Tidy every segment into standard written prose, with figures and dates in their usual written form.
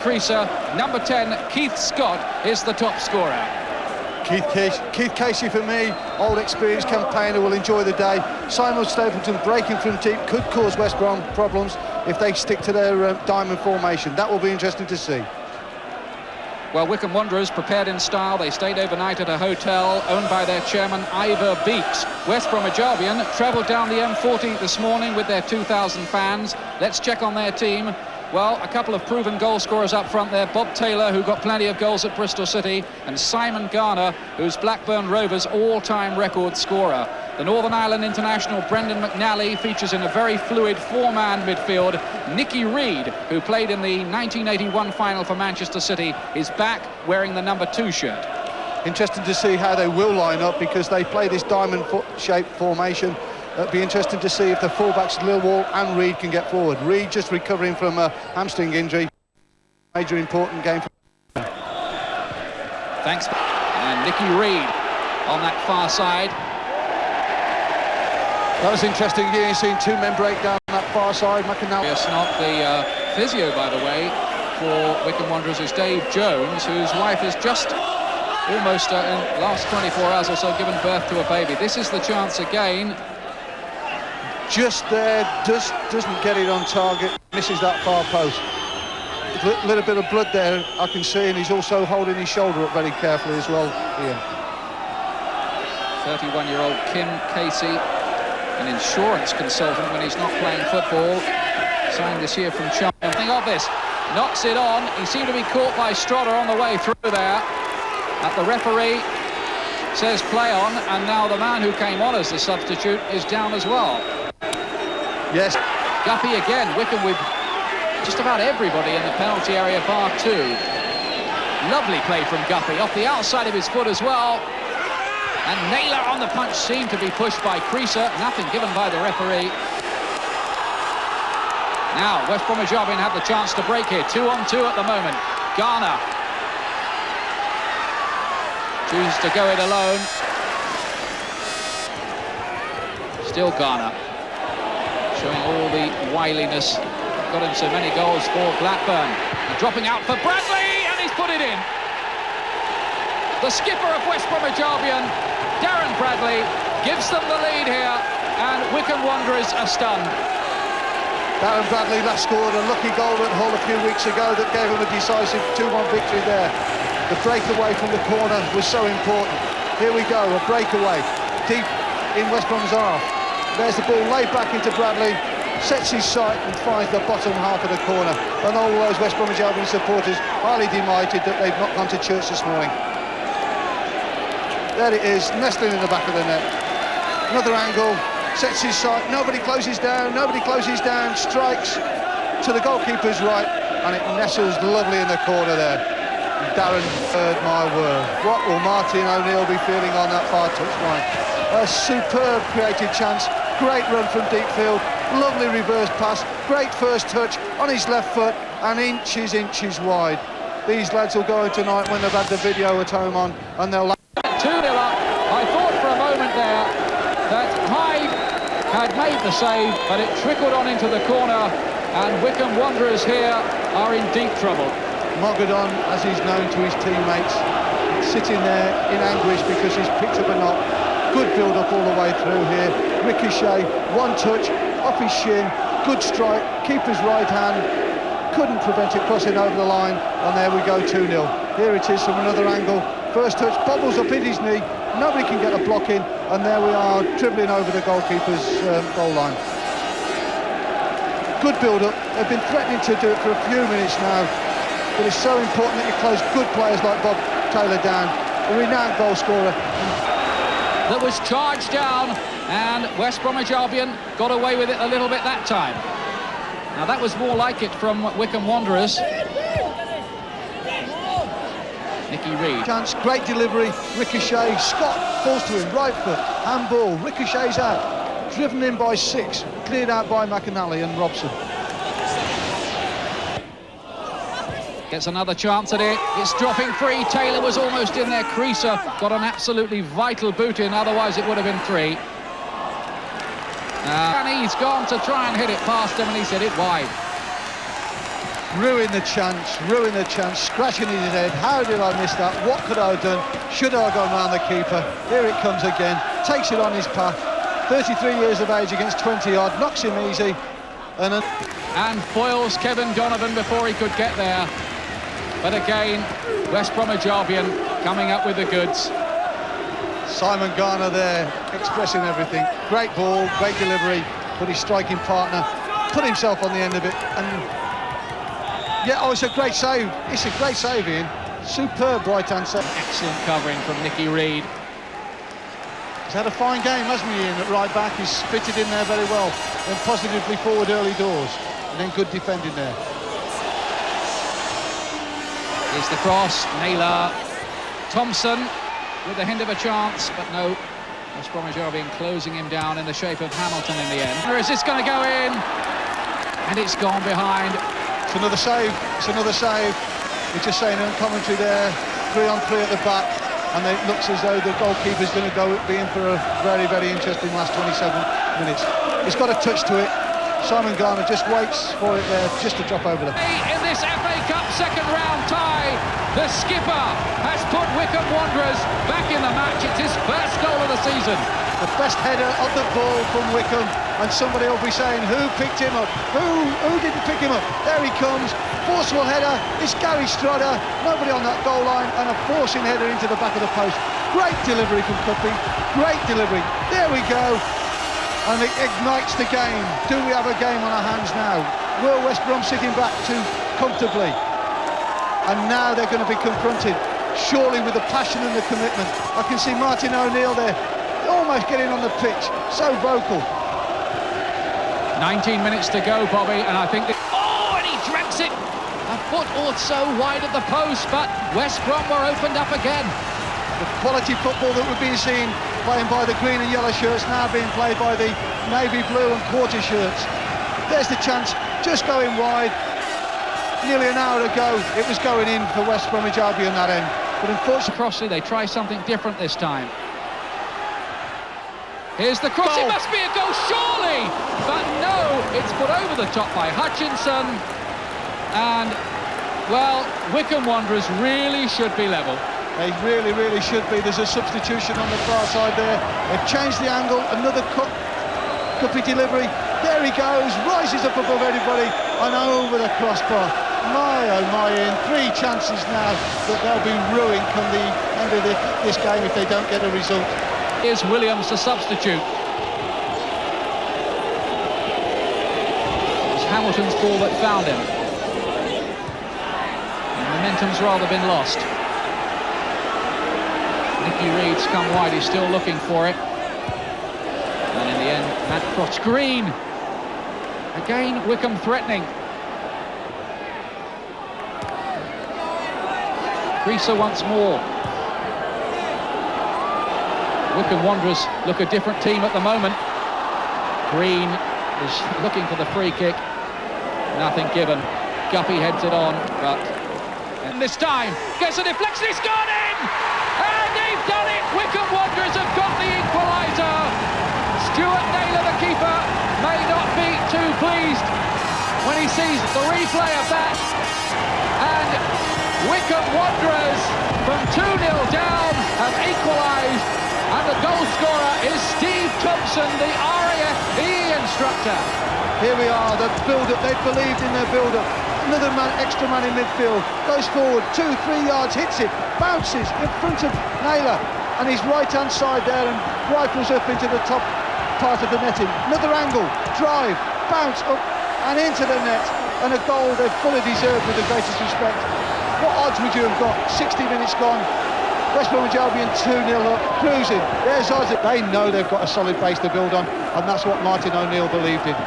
creaser. Number 10, Keith Scott, is the top scorer. Keith Casey for me, old experienced campaigner, will enjoy the day. Simon Stapleton breaking from deep could cause West Brom problems if they stick to their diamond formation. That will be interesting to see. Well, Wycombe Wanderers prepared in style. They stayed overnight at a hotel owned by their chairman, Ivor Beeks. West Bromwich Albion travelled down the M40 this morning with their 2,000 fans. Let's check on their team. Well, a couple of proven goal scorers up front there. Bob Taylor, who got plenty of goals at Bristol City, and Simon Garner, who's Blackburn Rovers' all-time record scorer. The Northern Ireland international Brendan McNally features in a very fluid four-man midfield. Nicky Reid, who played in the 1981 final for Manchester City, is back wearing the number 2 shirt. Interesting to see how they will line up, because they play this diamond-shaped formation. It'll be interesting to see if the fullbacks Lilwall and Reid can get forward. Reid just recovering from a hamstring injury. Major important game. Thanks. And Nicky Reid on that far side. That was interesting here, seeing two men break down on that far side. McAnally. It's not the physio, by the way, for Wycombe Wanderers is Dave Jones, whose wife has just almost in the last 24 hours or so given birth to a baby. This is the chance again. Just there, doesn't get it on target, misses that far post. A little bit of blood there, I can see, and he's also holding his shoulder up very carefully as well, Ian. 31-year-old Kim Casey, an insurance consultant when he's not playing football, signed this year from China. Think of this, knocks it on. He seemed to be caught by Strotter on the way through there. At the referee says play on, and now the man who came on as the substitute is down as well. Yes. Guppy again, Wycombe with just about everybody in the penalty area, bar 2. Lovely play from Guppy, off the outside of his foot as well. And Naylor on the punch seemed to be pushed by Creaser, nothing given by the referee. Now, West Bromwich Albion have the chance to break here, 2-on-2 at the moment. Garner chooses to go it alone. Still Garner, showing all the wiliness. Got him so many goals for Blackburn. And dropping out for Bradley, and he's put it in. The skipper of West Bromwich Albion, Darren Bradley, gives them the lead here, and Wycombe Wanderers are stunned. Darren Bradley last scored a lucky goal at Hull a few weeks ago that gave him a decisive 2-1 victory there. The breakaway from the corner was so important. Here we go, a breakaway deep in West Brom's half. There's the ball laid back into Bradley, sets his sight and finds the bottom half of the corner. And all those West Bromwich Albion supporters highly delighted that they've not gone to church this morning. There it is, nestling in the back of the net. Another angle, sets his sight, nobody closes down, strikes to the goalkeeper's right, and it nestles lovely in the corner there. Darren, heard my word. What will Martin O'Neill be feeling on that far touchline? A superb created chance, great run from deep field, lovely reverse pass, great first touch on his left foot, and inches wide. These lads will go in tonight when they've had the video at home on, and they'll... 2-0 up. I thought for a moment there that Hyde had made the save, but it trickled on into the corner, and Wycombe Wanderers here are in deep trouble. Mogadon, as he's known to his teammates, sitting there in anguish because he's picked up a knock. Good build-up all the way through here. Ricochet, one touch, off his shin, good strike, keeper's right hand, couldn't prevent it crossing over the line, and there we go, 2-0. Here it is from another angle. First touch, bobbles up in his knee, nobody can get a block in, and there we are, dribbling over the goalkeeper's goal line. Good build-up. They've been threatening to do it for a few minutes now, but it's so important that you close good players like Bob Taylor down, a renowned goal scorer. That was charged down, and West Bromwich Albion got away with it a little bit that time. Now that was more like it from Wycombe Wanderers. Nicky Reid. Chance, great delivery, Ricochet, Scott falls to him, right foot, handball, Ricochet's out, driven in by 6, cleared out by McAnally and Robson. Gets another chance at it, it's dropping free, Taylor was almost in there, Creaser got an absolutely vital boot in, otherwise it would have been 3. And he's gone to try and hit it past him, and he's hit it wide. ruin the chance, scratching his head. How did I miss that? What could I have done? Should I have gone round the keeper? Here it comes again, takes it on his path. 33 years of age against 20-odd, knocks him easy. And foils Kevin Donovan before he could get there. But again, West Bromwich Albion coming up with the goods. Simon Garner there, expressing everything. Great ball, great delivery, but his striking partner put himself on the end of it. And yeah, oh, it's a great save. It's a great save, Ian. Superb right-hand save. Excellent covering from Nicky Reed. He's had a fine game, hasn't he, Ian, at right back? He's fitted in there very well, then positively forward early doors, and then good defending there. Here's the cross, Naylor, Thompson with a hint of a chance, but no. West Bromwich Albion closing him down in the shape of Hamilton in the end. Or is this going to go in? And it's gone behind. It's another save, We're just saying in commentary there, 3-on-3 at the back, and it looks as though the goalkeeper's going to be in for a very, very interesting last 27 minutes. He's got a touch to it. Simon Garner just waits for it there, just to drop over the... In this FA Cup second round tie, the skipper has put Wycombe Wanderers back in the match. It's his first goal of the season. The best header of the ball from Wycombe, and somebody will be saying, who picked him up? Who didn't pick him up? There he comes, forceful header, it's Gary Strodder, nobody on that goal line, and a forcing header into the back of the post. Great delivery from Cuppy, great delivery. There we go. And it ignites the game. Do we have a game on our hands now? Will West Brom sitting back too comfortably? And now they're going to be confronted, surely with the passion and the commitment. I can see Martin O'Neill there, almost getting on the pitch, so vocal. 19 minutes to go, Bobby, and I think... Oh, and he drags it! A foot or so wide of the post, but West Brom were opened up again. The quality football that we've been seeing playing by the green and yellow shirts now being played by the navy blue and quarter shirts. There's the chance, just going wide. Nearly an hour ago it was going in for West Bromwich Albion that end, but unfortunately Crossley, they try something different this time. Here's the cross, goal. It must be a goal surely, but no, it's put over the top by Hutchinson, and well, Wycombe Wanderers really should be level. They really, really should be. There's a substitution on the far side there. They've changed the angle, another Cuppy delivery. There he goes, rises up above everybody and over the crossbar. My, oh my, Ian, 3 chances now that they'll be ruined come the end of this game if they don't get a result. Here's Williams, the substitute. It's Hamilton's ball that found him. And momentum's rather been lost. Nicky Reed's come wide, he's still looking for it. And in the end, Matt Cross Green. Again, Wycombe threatening. Creaser once more. Wycombe Wanderers look a different team at the moment. Green is looking for the free kick. Nothing given. Guppy heads it on, but... And this time, gets a deflection, it's gone in! And they've done it! Wycombe Wanderers have got the equaliser! Stuart Naylor, the keeper, may not be too pleased when he sees the replay of that. And Wycombe Wanderers, from 2-0 down, have equalised. And the goal scorer is Steve Thompson, the RAFE instructor. Here we are, the build-up, they believed in their build-up. Another man, extra man in midfield, goes forward, 2-3 yards, hits it, bounces in front of Naylor, and his right-hand side there, and rifles up into the top part of the netting. Another angle, drive, bounce up and into the net, and a goal they fully deserved with the greatest respect. What odds would you have got? 60 minutes gone. West Bromwich Albion 2-0 up, cruising. There's odds. They know they've got a solid base to build on, and that's what Martin O'Neill believed in.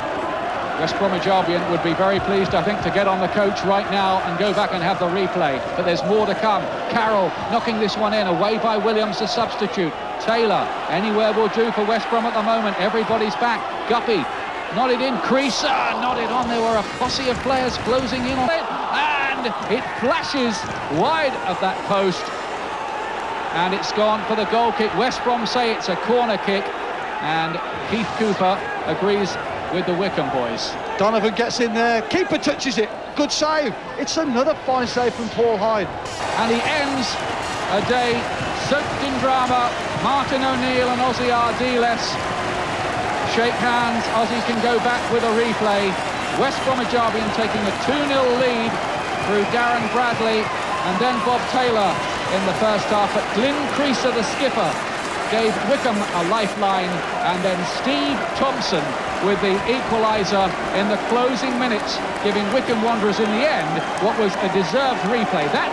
West Bromwich Albion would be very pleased, I think, to get on the coach right now and go back and have the replay. But there's more to come. Carroll knocking this one in, away by Williams, the substitute. Taylor, anywhere will do for West Brom at the moment. Everybody's back. Guppy, nodded in. Creaser, nodded on. There were a posse of players closing in on it. And it flashes wide of that post. And it's gone for the goal kick. West Brom say it's a corner kick. And Keith Cooper agrees with the Wycombe boys. Donovan gets in there, keeper touches it, good save. It's another fine save from Paul Hyde. And he ends a day soaked in drama. Martin O'Neill and Ozzy Ardiles shake hands. Ozzy can go back with a replay. West Bromwich Albion taking a 2-0 lead through Darren Bradley and then Bob Taylor in the first half. But Glyn Creaser, the skipper, gave Wycombe a lifeline, and then Steve Thompson with the equaliser in the closing minutes, giving Wycombe Wanderers in the end what was a deserved replay. That